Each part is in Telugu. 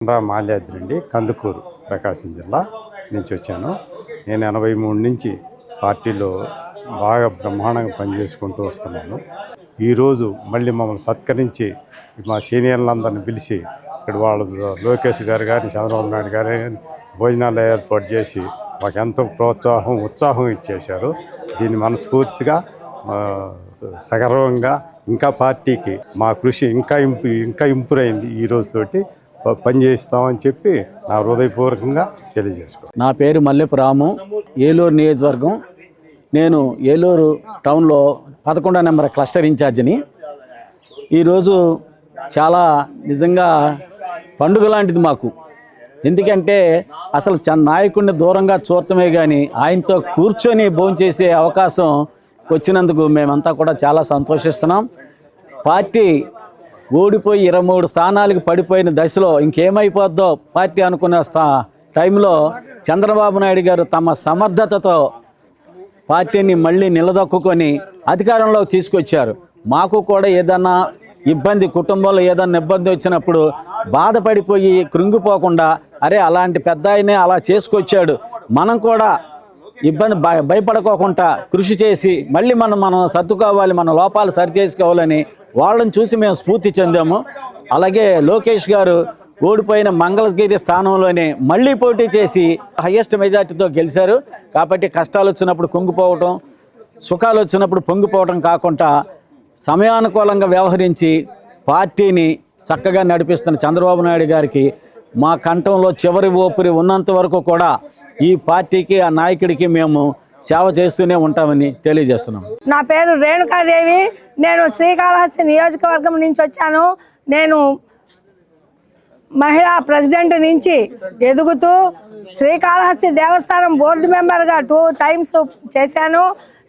మాల్యాద్రి కందుకూరు ప్రకాశం జిల్లా నుంచి వచ్చాను. నేను 83 నుంచి పార్టీలో బాగా బ్రహ్మాండంగా పనిచేసుకుంటూ వస్తున్నాను. ఈరోజు మళ్ళీ మమ్మల్ని సత్కరించి మా సీనియర్లందరినీ పిలిచి ఇక్కడ వాళ్ళు లోకేష్ గారు కానీ చంద్రబాబు నాయుడు గారు భోజనాలు ఏర్పాటు చేసి మాకు ఎంతో ఉత్సాహం ఇచ్చేశారు. దీన్ని మనస్ఫూర్తిగా సగర్వంగా ఇంకా పార్టీకి మా కృషి ఇంకా ఇంప్రూవ్ అయింది. ఈ రోజుతోటి పనిచేస్తామని చెప్పి నా హృదయపూర్వకంగా తెలియజేసుకో. నా పేరు మల్లెపు రాము, ఏలూరు నియోజకవర్గం. నేను ఏలూరు టౌన్లో 11వ నెంబర్ క్లస్టర్ ఇన్ఛార్జిని. ఈరోజు చాలా నిజంగా పండుగ లాంటిది మాకు. ఎందుకంటే అసలు నాయకుడిని దూరంగా చూడటమే కానీ ఆయనతో కూర్చొని భోంచేసే అవకాశం వచ్చినందుకు మేమంతా కూడా చాలా సంతోషిస్తున్నాం. పార్టీ ఓడిపోయి 23 స్థానాలకు పడిపోయిన దశలో ఇంకేమైపోద్దో పార్టీ అనుకున్న టైంలో చంద్రబాబు నాయుడు గారు తమ సమర్థతతో పార్టీని మళ్ళీ నిలదొక్కుని అధికారంలోకి తీసుకొచ్చారు. మాకు కూడా ఏదన్నా ఇబ్బంది, కుటుంబంలో ఏదన్నా ఇబ్బంది వచ్చినప్పుడు బాధపడిపోయి కృంగిపోకుండా అరే అలాంటి పెద్ద ఆయనే అలా చేసుకొచ్చాడు, మనం కూడా ఇబ్బంది భయపడుకోకుండా కృషి చేసి మళ్ళీ మనం సర్దుకోవాలి, మన లోపాలు సరి చేసుకోవాలని వాళ్ళని చూసి మేము స్ఫూర్తి చెందాము. అలాగే లోకేష్ గారు ఓడిపోయిన మంగళగిరి స్థానంలోనే మళ్ళీ పోటీ చేసి హయ్యెస్ట్ మెజార్టీతో గెలిచారు. కాబట్టి కష్టాలు వచ్చినప్పుడు కుంగిపోవటం, సుఖాలు వచ్చినప్పుడు పొంగిపోవటం కాకుండా సమయానుకూలంగా వ్యవహరించి పార్టీని చక్కగా నడిపిస్తున్న చంద్రబాబు నాయుడు గారికి మా కంఠంలో చివరి ఊపిరి ఉన్నంత వరకు కూడా ఈ పార్టీకి, ఆ నాయకుడికి మేము సేవ చేస్తూనే ఉంటామని తెలియజేస్తున్నాం. నా పేరు రేణుకాదేవి. నేను శ్రీకాళహస్తి నియోజకవర్గం నుంచి వచ్చాను. నేను మహిళా ప్రెసిడెంట్ నుంచి ఎదుగుతూ శ్రీకాళహస్తి దేవస్థానం బోర్డు మెంబర్గా 2 టైమ్స్ చేశాను.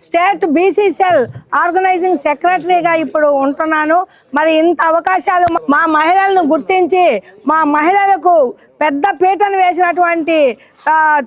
స్టేట్ బీసీసీఎల్ ఆర్గనైజింగ్ సెక్రటరీగా ఇప్పుడు ఉంటున్నాను. మరి ఇంత అవకాశాలు మా మహిళలను గుర్తించి మా మహిళలకు పెద్ద పీటను వేసినటువంటి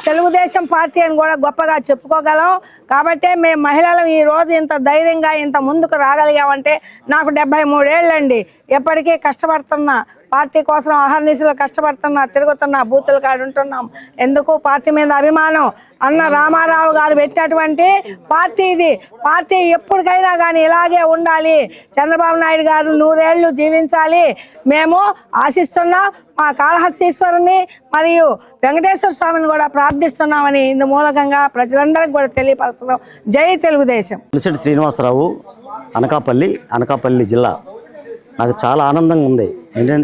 తెలుగుదేశం పార్టీ అని కూడా గొప్పగా చెప్పుకోగలం. కాబట్టి మేము మహిళలు ఈరోజు ఇంత ధైర్యంగా ఇంత ముందుకు రాగలిగామంటే నాకు 73 ఏళ్ళండి. ఎప్పటికీ కష్టపడుతున్నా, పార్టీ కోసం అహర్నిశలు కష్టపడుతున్నా, తిరుగుతున్నా, బూతుల కాడ ఉంటున్నాం. ఎందుకు? పార్టీ మీద అభిమానం. అన్న రామారావు గారు పెట్టినటువంటి పార్టీ ఇది. పార్టీ ఎప్పటికైనా కానీ ఇలాగే ఉండాలి. చంద్రబాబు నాయుడు గారు 100 ఏళ్ళు జీవించాలి మేము ఆశిస్తున్నాం. మా కాళహస్తీశ్వరుని మరియు వెంకటేశ్వర స్వామిని కూడా ప్రార్థిస్తున్నామని ఇందు మూలకంగా ప్రజలందరికీ కూడా తెలియపరుస్తున్నాం. జై తెలుగుదేశం. శ్రీనివాసరావు, అనకాపల్లి జిల్లా. నాకు చాలా ఆనందంగా ఉంది.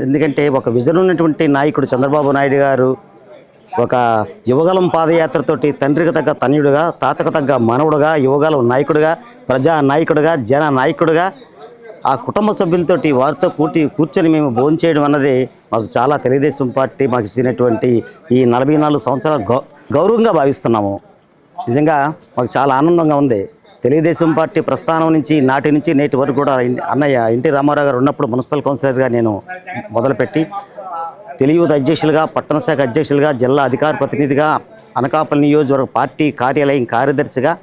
ఎందుకంటే ఒక విజన్ ఉన్నటువంటి నాయకుడు చంద్రబాబు నాయుడు గారు ఒక యువగలం పాదయాత్రతోటి తండ్రికి తగ్గ తనయుడుగా, తాతకు తగ్గ మనవుడుగా, యువగలం నాయకుడిగా, ప్రజా నాయకుడిగా, జన నాయకుడిగా ఆ కుటుంబ సభ్యులతోటి వారితో కూర్చొని మేము భోంచేయడం అన్నది మాకు చాలా తెలుగుదేశం పార్టీ మాకు ఇచ్చినటువంటి ఈ 44 సంవత్సరాలు గౌరవంగా భావిస్తున్నాము. నిజంగా మాకు చాలా ఆనందంగా ఉంది. తెలుగుదేశం పార్టీ ప్రస్థానం నుంచి నాటి నుంచి నేటి వరకు కూడా అన్నయ్య ఎన్టీ రామారావు గారు ఉన్నప్పుడు మున్సిపల్ కౌన్సిలర్గా నేను మొదలుపెట్టి తెలుగు అధ్యక్షులుగా, పట్టణ శాఖ అధ్యక్షులుగా, జిల్లా అధికార ప్రతినిధిగా, అనకాపల్లి నియోజకవర్గ పార్టీ కార్యాలయం కార్యదర్శిగా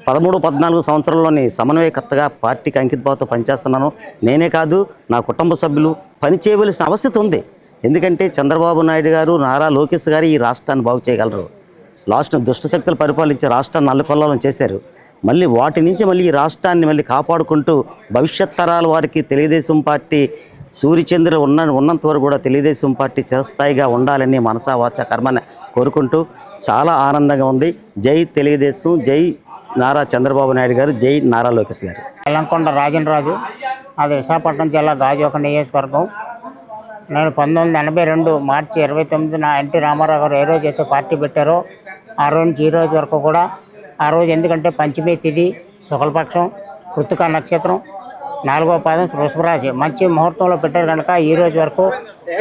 13-14 సంవత్సరాల్లోని సమన్వయకర్తగా పార్టీకి అంకితభావంతో పనిచేస్తున్నాను. నేనే కాదు, నా కుటుంబ సభ్యులు పనిచేయవలసిన అవసరం ఉంది. ఎందుకంటే చంద్రబాబు నాయుడు గారు, నారా లోకేష్ గారు ఈ రాష్ట్రాన్ని బాగు చేయగలరు. లాస్ట్ దుష్టశక్తులు పరిపాలించే రాష్ట్రాన్ని అల్లకొల్లాలని చేశారు. మళ్ళీ వాటి నుంచి మళ్ళీ ఈ రాష్ట్రాన్ని మళ్ళీ కాపాడుకుంటూ భవిష్యత్ తరాల వారికి తెలుగుదేశం పార్టీ సూర్యచంద్రులు ఉన్నంత వరకు కూడా తెలుగుదేశం పార్టీ చిరస్థాయిగా ఉండాలని మనసా వాచ కర్మని కోరుకుంటూ చాలా ఆనందంగా ఉంది. జై తెలుగుదేశం, జై నారా చంద్రబాబు నాయుడు గారు, జై నారా లోకేష్ గారు. ఎల్లంకొండ రాజు, అది విశాఖపట్నం జిల్లా గాజువాక నియోజకవర్గం. నేను 1982 మార్చి 29న ఎన్టీ రామారావు గారు ఏ రోజు అయితే పార్టీ పెట్టారో ఆ రోజు నుంచి ఈ రోజు వరకు కూడా, ఆ రోజు ఎందుకంటే పంచమి తిథి, శుక్లపక్షం, కృత్తికా నక్షత్రం, 4వ పాదం, వృషభరాశి మంచి ముహూర్తంలో పెట్టారు కనుక ఈ రోజు వరకు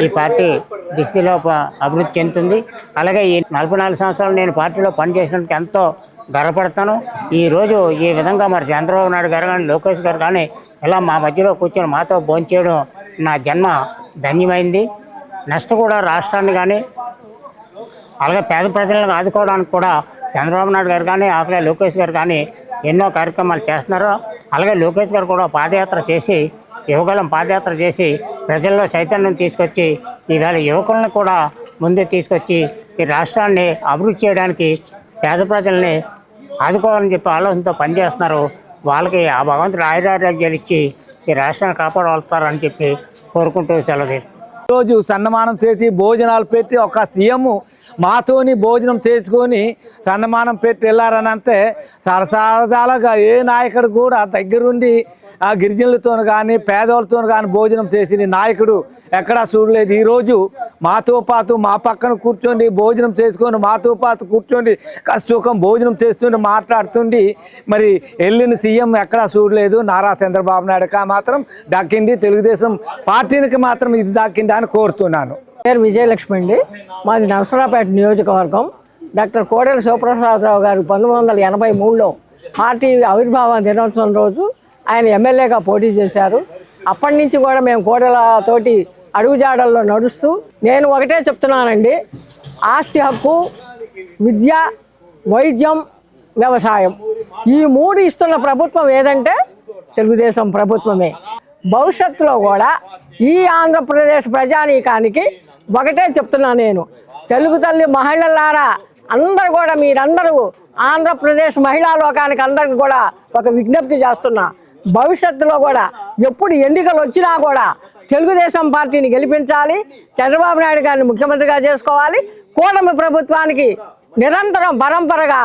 ఈ పార్టీ దిశలో అభివృద్ధి చెందుతుంది. అలాగే ఈ 44 సంవత్సరాలు నేను పార్టీలో పనిచేసినందుకు ఎంతో గర్వపడతాను. ఈరోజు ఈ విధంగా మరి చంద్రబాబు నాయుడు గారు కానీ, లోకేష్ గారు కానీ ఇలా మా మధ్యలో కూర్చొని మాతో భోంచేయడం నా జన్మ ధన్యమైంది. నెక్స్ట్ కూడా రాష్ట్రాన్ని కానీ అలాగే పేద ప్రజలను ఆదుకోవడానికి కూడా చంద్రబాబు నాయుడు గారు కానీ, అలాగే లోకేష్ గారు కానీ ఎన్నో కార్యక్రమాలు చేస్తున్నారు. అలాగే లోకేష్ గారు కూడా పాదయాత్ర చేసి, యువగలం పాదయాత్ర చేసి ప్రజల్లో చైతన్యం తీసుకొచ్చి ఈవేళ యువకులను కూడా ముందే తీసుకొచ్చి ఈ రాష్ట్రాన్ని అభివృద్ధి చేయడానికి పేద ప్రజల్ని ఆదుకోవాలని చెప్పి ఆలోచనతో పనిచేస్తున్నారు. వాళ్ళకి ఆ భగవంతుడు ఆయురారోగ్యాలు ఇచ్చి ఈ రాష్ట్రాన్ని కాపాడగలుగుతారని చెప్పి కోరుకుంటూ సెలవు తీసుకుంటారు. రోజు సన్మానం చేసి భోజనాలు పెట్టి ఒక సీఎం మాతోని భోజనం చేసుకొని సన్మానం పెట్టి వెళ్ళారనంటే సరసాదాలుగా ఏ నాయకుడు కూడా దగ్గరుండి ఆ గిరిజనులతో కానీ పేదవాళ్ళతో కానీ భోజనం చేసిన నాయకుడు ఎక్కడా చూడలేదు. ఈరోజు మాతో పాటు మా పక్కన కూర్చోండి భోజనం చేసుకొని మాతో పాటు కూర్చోండి కష్టం భోజనం చేస్తుండి మాట్లాడుతుండి మరి వెళ్ళిన సీఎం ఎక్కడా చూడలేదు. నారా చంద్రబాబు నాయుడుగా మాత్రం దక్కింది, తెలుగుదేశం పార్టీకి మాత్రం ఇది దక్కింది అని కోరుతున్నాను. పేరు విజయలక్ష్మి అండి. మాది నరసరావుపేట నియోజకవర్గం. డాక్టర్ కోడెల శివప్రసాదరావు గారు 1983లో పార్టీ ఆవిర్భావ దినోత్సవం రోజు ఆయన ఎమ్మెల్యేగా పోటీ చేశారు. అప్పటి నుంచి కూడా మేము కోడెలతోటి అడుగుజాడల్లో నడుస్తూ నేను ఒకటే చెప్తున్నానండి, ఆస్తి హక్కు, విద్య, వైద్యం, వ్యవసాయం ఈ 3 ఇస్తున్న ప్రభుత్వం ఏదంటే తెలుగుదేశం ప్రభుత్వమే. భవిష్యత్తులో కూడా ఈ ఆంధ్రప్రదేశ్ ప్రజానీకానికి ఒకటే చెప్తున్నా నేను, తెలుగు తల్లి మహిళలారా అందరూ కూడా మీరందరూ ఆంధ్రప్రదేశ్ మహిళా లోకానికి అందరికి కూడా ఒక విజ్ఞప్తి చేస్తున్నా, భవిష్యత్తులో కూడా ఎప్పుడు ఎన్నికలు వచ్చినా కూడా తెలుగుదేశం పార్టీని గెలిపించాలి, చంద్రబాబు నాయుడు గారిని ముఖ్యమంత్రిగా చేసుకోవాలి, కూటమి ప్రభుత్వానికి నిరంతరం పరంపరగా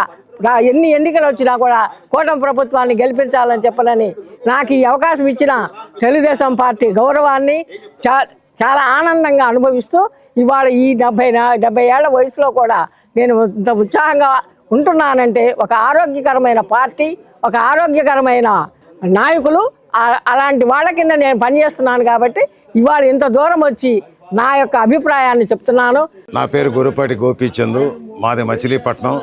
ఎన్ని ఎన్నికలు వచ్చినా కూడా కూటమి ప్రభుత్వాన్ని గెలిపించాలని చెప్పనని నాకు ఈ అవకాశం ఇచ్చిన తెలుగుదేశం పార్టీ గౌరవాన్ని చాలా ఆనందంగా అనుభవిస్తూ ఇవాళ ఈ 70 ఏళ్ల వయసులో కూడా నేను ఇంత ఉత్సాహంగా ఉంటున్నానంటే ఒక ఆరోగ్యకరమైన పార్టీ, ఒక ఆరోగ్యకరమైన నాయకులు, అలాంటి వాళ్ళ కింద నేను పనిచేస్తున్నాను కాబట్టి ఇవాళ ఇంత దూరం వచ్చి నా యొక్క అభిప్రాయాన్ని చెప్తున్నాను. నా పేరు గురుపాటి గోపీచందు, మాది మచిలీపట్నం.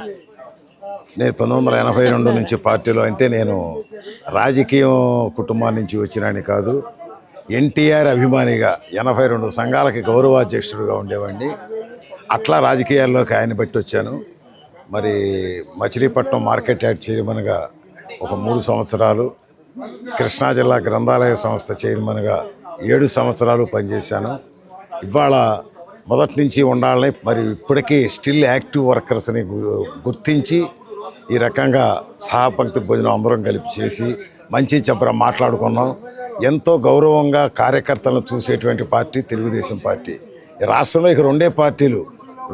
నేను 1982 నుంచి పార్టీలో, అంటే నేను రాజకీయం కుటుంబం నుంచి వచ్చినాని కాదు, ఎన్టీఆర్ అభిమానిగా 82 సంఘాలకి గౌరవాధ్యక్షుడిగా ఉండేవాడిని. అట్లా రాజకీయాల్లోకి ఆయన బట్టి వచ్చాను. మరి మచిలీపట్నం మార్కెట్ యార్డ్ చైర్మన్గా ఒక 3 సంవత్సరాలు, కృష్ణా జిల్లా గ్రంథాలయ సంస్థ చైర్మన్గా 7 సంవత్సరాలు పనిచేశాను. ఇవాళ మొదటి నుంచి ఉండాలని, మరి ఇప్పటికీ స్టిల్ యాక్టివ్ వర్కర్స్ని గుర్తించి ఈ రకంగా సహపంక్తి భోజనం అందరం కలిపి చేసి మంచి చెప్పరా మాట్లాడుకున్నాం. ఎంతో గౌరవంగా కార్యకర్తలను చూసేటువంటి పార్టీ తెలుగుదేశం పార్టీ. ఈ రాష్ట్రంలో ఇక 2 పార్టీలు,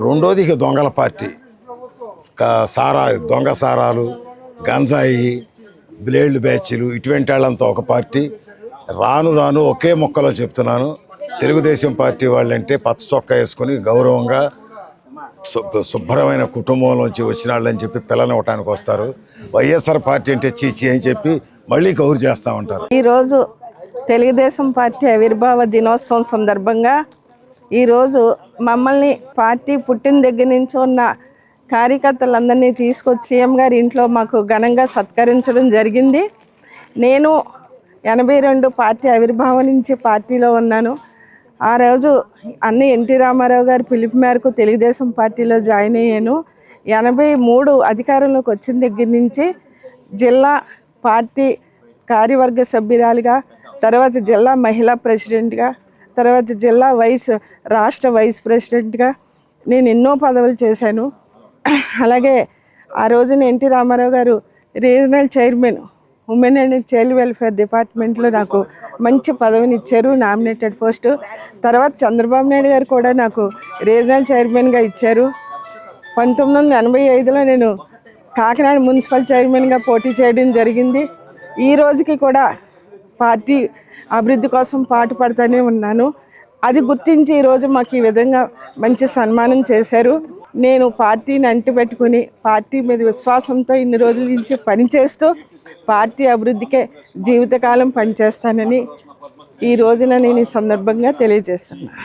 రెండోది ఇక దొంగల పార్టీ, దొంగ సారాలు, గంజాయి, బ్లేడ్లు బ్యాచ్లు, ఇటువంటి వాళ్ళంతా ఒక పార్టీ. రాను ఒకే మొక్కలో చెప్తున్నాను, తెలుగుదేశం పార్టీ వాళ్ళంటే పచ్చ చొక్కా వేసుకొని గౌరవంగా శుభ్రమైన కుటుంబంలోంచి వచ్చిన వాళ్ళని చెప్పి పిల్లనివ్వటానికి వస్తారు. వైఎస్ఆర్ పార్టీ అంటే చీచి అని చెప్పి మళ్ళీ గౌరవ చేస్తూ ఉంటారు. ఈరోజు తెలుగుదేశం పార్టీ ఆవిర్భావ దినోత్సవం సందర్భంగా ఈరోజు మమ్మల్ని పార్టీ పుట్టిన దగ్గర నుంచి ఉన్న కార్యకర్తలందరినీ తీసుకొచ్చి సీఎం గారి ఇంట్లో మాకు ఘనంగా సత్కరించడం జరిగింది. నేను 82 పార్టీ ఆవిర్భావం నుంచి పార్టీలో ఉన్నాను. ఆ రోజు ఎన్టీ రామారావు గారి పిలుపు మేరకు తెలుగుదేశం పార్టీలో జాయిన్ అయ్యాను. 83 అధికారంలోకి వచ్చిన దగ్గర నుంచి జిల్లా పార్టీ కార్యవర్గ సభ్యురాలుగా, తర్వాత జిల్లా మహిళా ప్రెసిడెంట్గా, తర్వాత జిల్లా రాష్ట్ర వైస్ ప్రెసిడెంట్గా నేను ఎన్నో పదవులు చేశాను. అలాగే ఆ రోజున ఎన్టీ రామారావు గారు regional chairman women and child welfare డిపార్ట్మెంట్లో నాకు మంచి పదవిని ఇచ్చారు, నామినేటెడ్ పోస్టు. తర్వాత చంద్రబాబు నాయుడు గారు కూడా నాకు రీజనల్ చైర్మన్గా ఇచ్చారు. 1985లో నేను కాకినాడ మున్సిపల్ చైర్మన్గా పోటీ చేయడం జరిగింది. ఈ రోజుకి కూడా పార్టీ అభివృద్ధి కోసం పాటుపడుతూనే ఉన్నాను. అది గుర్తించి ఈరోజు మాకు ఈ విధంగా మంచి సన్మానం చేశారు. నేను పార్టీని అంటిపెట్టుకుని పార్టీ మీద విశ్వాసంతో ఇన్ని రోజుల నుంచి పనిచేస్తూ పార్టీ అభివృద్ధికే జీవితకాలం పనిచేస్తానని ఈ రోజున నేను ఈ సందర్భంగా తెలియజేస్తున్నాను.